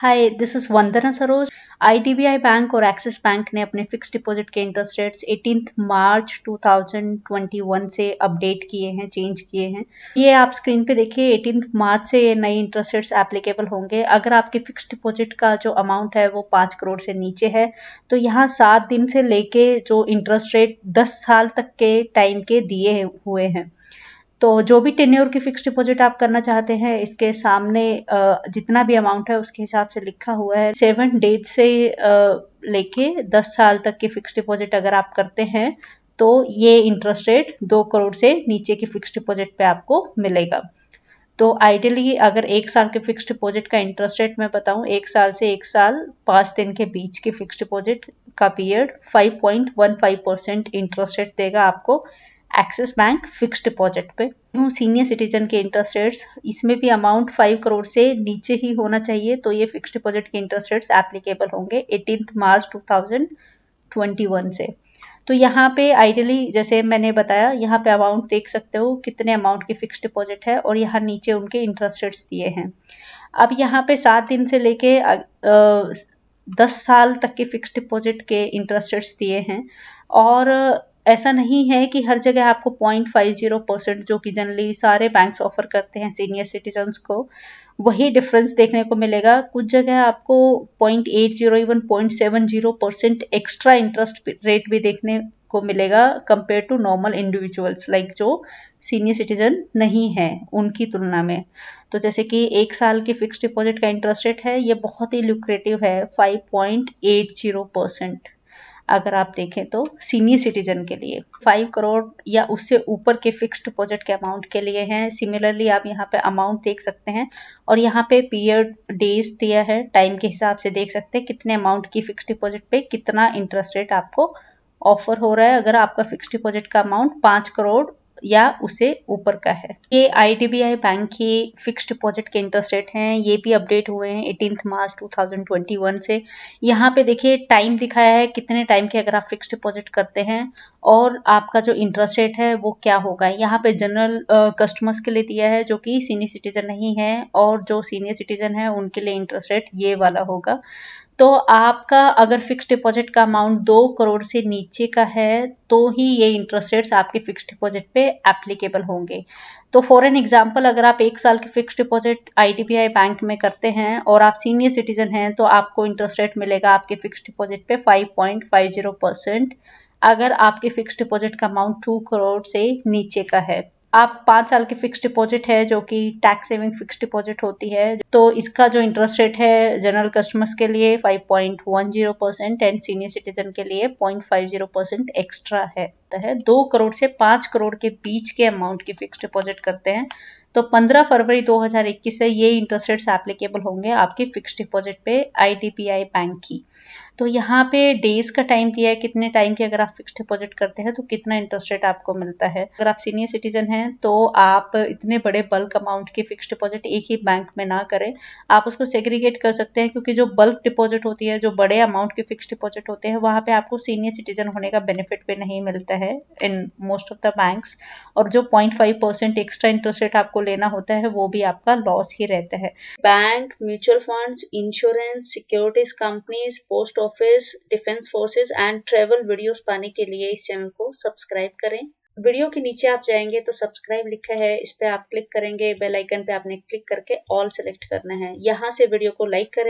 Hi, this is Vandana Saroj. IDBI bank और axis bank ने अपने फिक्स डिपॉजिट के इंटरेस्ट रेट्स 18 मार्च 2021 से अपडेट किए हैं, चेंज किए हैं। ये आप स्क्रीन पे देखिए, 18 मार्च से ये नए इंटरेस्ट रेट्स एप्लीकेबल होंगे। अगर आपके फिक्स डिपॉजिट का जो अमाउंट है वो 5 करोड़ से नीचे है तो यहाँ 7 दिन से लेके जो इंटरेस्ट रेट 10 साल तक के टाइम के दिए हुए हैं। तो जो भी टेन्योर की फिक्स डिपॉजिट आप करना चाहते हैं, इसके सामने जितना भी अमाउंट है उसके हिसाब से लिखा हुआ है। 7 डेज से लेके 10 साल तक की फिक्स डिपॉजिट अगर आप करते हैं तो ये इंटरेस्ट रेट 2 करोड़ से नीचे की फिक्स डिपॉजिट पे आपको मिलेगा। तो आइडियली अगर 1 साल के फिक्स डिपॉजिट का इंटरेस्ट रेट मैं बताऊं, 1 साल से 1 साल 5 दिन के बीच की फिक्स डिपॉजिट का पीरियड 5.15% इंटरेस्ट रेट देगा आपको एक्सिस बैंक फिक्स डिपॉजिट पे। सीनियर सिटीजन के इंटरेस्ट रेट्स, इसमें भी अमाउंट 5 करोड़ से नीचे ही होना चाहिए तो ये फिक्स डिपॉजिट के इंटरेस्ट रेट्स एप्लीकेबल होंगे 18 मार्च 2021 से। तो यहाँ पे आइडियली जैसे मैंने बताया, यहाँ पे अमाउंट देख सकते हो कितने अमाउंट की फिक्स डिपॉजिट है और यहाँ नीचे उनके इंटरेस्ट रेट्स दिए हैं। अब यहाँ पे 7 दिन से लेके 10 साल तक के फिक्स डिपॉजिट के इंटरेस्ट रेट्स दिए हैं। और ऐसा नहीं है कि हर जगह आपको 0.50% जो कि जनरली सारे बैंक्स ऑफर करते हैं सीनियर सिटीजन्स को, वही डिफरेंस देखने को मिलेगा। कुछ जगह आपको 0.80 इवन 0.70% एक्स्ट्रा इंटरेस्ट रेट भी देखने को मिलेगा compare to normal individuals, like जो सीनियर सिटीजन नहीं है उनकी तुलना में। तो जैसे कि 1 साल की फिक्स डिपॉजिट का इंटरेस्ट रेट है, ये बहुत ही लुक्रेटिव है, 5.80%। अगर आप देखें तो सीनियर सिटीजन के लिए 5 करोड़ या उससे ऊपर के फिक्स डिपॉजिट के अमाउंट के लिए हैं। सिमिलरली आप यहाँ पे अमाउंट देख सकते हैं और यहाँ पे पीरियड डेज दिया है, टाइम के हिसाब से देख सकते हैं कितने अमाउंट की फिक्स डिपॉजिट पे कितना इंटरेस्ट रेट आपको ऑफर हो रहा है अगर आपका फिक्स डिपॉजिट का अमाउंट 5 करोड़ या उससे ऊपर का है। ये आईडीबीआई बैंक की फिक्स डिपॉजिट के इंटरेस्ट रेट हैं, ये भी अपडेट हुए हैं 18 मार्च 2021 से। यहाँ पे देखिए टाइम दिखाया है, कितने टाइम के अगर आप फिक्स डिपॉजिट करते हैं और आपका जो इंटरेस्ट रेट है वो क्या होगा। यहाँ पे जनरल कस्टमर्स के लिए दिया है जो कि सीनियर सिटीजन नहीं है, और जो सीनियर सिटीजन है उनके लिए इंटरेस्ट रेट ये वाला होगा। तो आपका अगर फिक्स डिपॉजिट का अमाउंट 2 करोड़ से नीचे का है तो ही ये इंटरेस्ट रेट्स आपके फिक्स डिपॉजिट पे एप्लीकेबल होंगे। तो फॉर एन एग्जांपल, अगर आप 1 साल की फिक्स डिपॉजिट आईडीबीआई बैंक में करते हैं और आप सीनियर सिटीजन हैं तो आपको इंटरेस्ट रेट मिलेगा आपके फिक्स डिपॉजिट पे 5.50%, अगर आपके फिक्स डिपॉजिट का अमाउंट 2 करोड़ से नीचे का है। आप 5 साल की फिक्स डिपॉजिट है जो कि टैक्स सेविंग फिक्स डिपॉजिट होती है, तो इसका जो इंटरेस्ट रेट है जनरल कस्टमर्स के लिए 5.10% एंड सीनियर सिटीजन के लिए 0.50% एक्स्ट्रा है। 2 करोड़ से 5 करोड़ के बीच के अमाउंट की फिक्स डिपॉजिट करते हैं तो 15 फरवरी 2021 से ये इंटरेस्ट रेट्स एप्लीकेबल होंगे आपकी फिक्स डिपॉजिट पे आईडीबीआई बैंक की। तो यहाँ पे डेज का टाइम दिया है, कितने टाइम की अगर आप फिक्स डिपॉजिट करते हैं तो कितना इंटरेस्ट रेट आपको मिलता है। अगर आप सीनियर सिटीजन हैं तो आप इतने बड़े बल्क अमाउंट की फिक्स डिपॉजिट एक ही बैंक में ना करें, आप उसको सेग्रीगेट कर सकते हैं, क्योंकि जो बल्क डिपॉजिट होती है, जो बड़े अमाउंट के फिक्स डिपॉजिट होते हैं, वहाँ पे आपको सीनियर सिटीजन होने का बेनिफिट भी नहीं मिलता है in most of the banks. और जो 0.5% एक्स्ट्रा इंटरेस्ट रेट आपको लेना होता है वो भी आपका लॉस ही रहता है। Bank, mutual funds, insurance, securities companies, post office, defence forces and travel videos पाने के लिए इस चैनल को सब्सक्राइब करें। वीडियो के नीचे आप जाएंगे तो सब्सक्राइब लिखा है, इस पे आप क्लिक करेंगे, बेल आइकन पे आपने क्लिक करके ऑल सेलेक्ट करना है। यहाँ से वीडियो को लाइक करें।